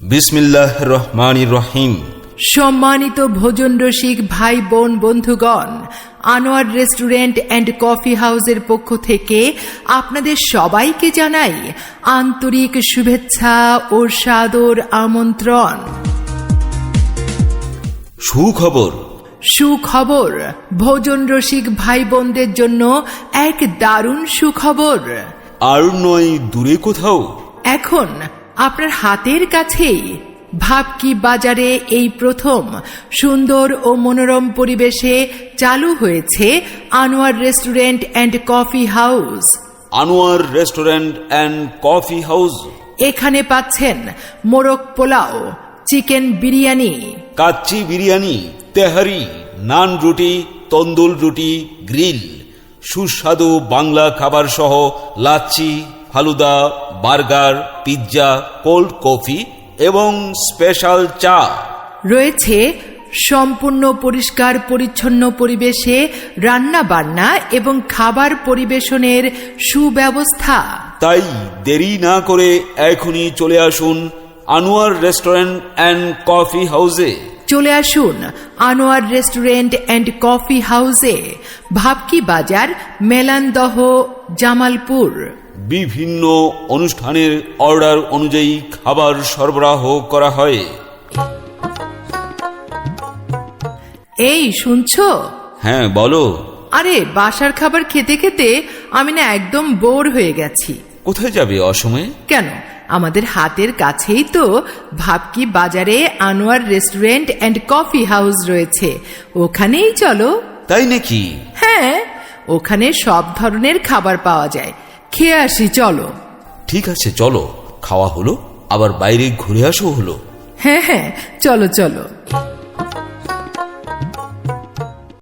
বিসমিল্লাহির রহমানির রহিম। সম্মানিত ভোজন রসিক ভাই বোন বন্ধুগণ, আনোয়ার রেস্টুরেন্ট অ্যান্ড কফি হাউসের পক্ষ থেকে আপনাদের সবাইকে জানাই আন্তরিক শুভেচ্ছা ও সাদর আমন্ত্রণ। সুখবর, সুখবর, ভোজন রসিক ভাই বোনদের জন্য এক দারুণ সুখবর। আর নয় দূরে কোথাও, এখন আপনার হাতের কাছেই ভাবকি বাজারে এই প্রথম সুন্দর ও মনোরম পরিবেশে চালু হয়েছে Anwar restaurant and coffee house. Anwar restaurant and coffee house. এখানে পাচ্ছেন মোরগ পোলাও, চিকেন বিরিয়ানি, কাচ্চি বিরিয়ানি, তেহারি, নান রুটি, তন্দুর রুটি, গ্রিল, সুস্বাদু বাংলা খাবার সহ lassi, falooda, burger, pizza, cold coffee এবং স্পেশাল চা। রয়েছে সম্পূর্ণ পরিষ্কার পরিচ্ছন্ন পরিবেশে রান্না বান্না এবং খাবার পরিবেশনের সুব্যবস্থা। তাই দেরি না করে এখনই চলে আসুন আনোয়ার রেস্টুরেন্ট অ্যান্ড কফি হাউসে। চলে আসুন আনোয়ার রেস্টুরেন্ট অ্যান্ড কফি হাউসে, ভাবকি বাজার, মেলান্দহ, জামালপুর। বিভিন্ন অনুষ্ঠানের অর্ডার অনুযায়ী খাবার সরবরাহ করা হয়। এই শুনছো? হ্যাঁ বলো। আরে বাসার খাবার খেতে খেতে আমি না একদম বোর হয়ে গেছি। কোথায় যাবে অসময়ে? কেন, আমাদের হাতের কাছেই তো ভাবকি বাজারে Anwar restaurant and coffee house রয়েছে, ওখানেই চলো। তাই নাকি? হ্যাঁ, ওখানে সব ধরনের খাবার পাওয়া যায়, খেয়ে আসি চলো। ঠিক আছে চলো, খাওয়া হলো, আবার বাইরে ঘুরে আসো হলো। হ্যাঁ হ্যাঁ, চলো চলো।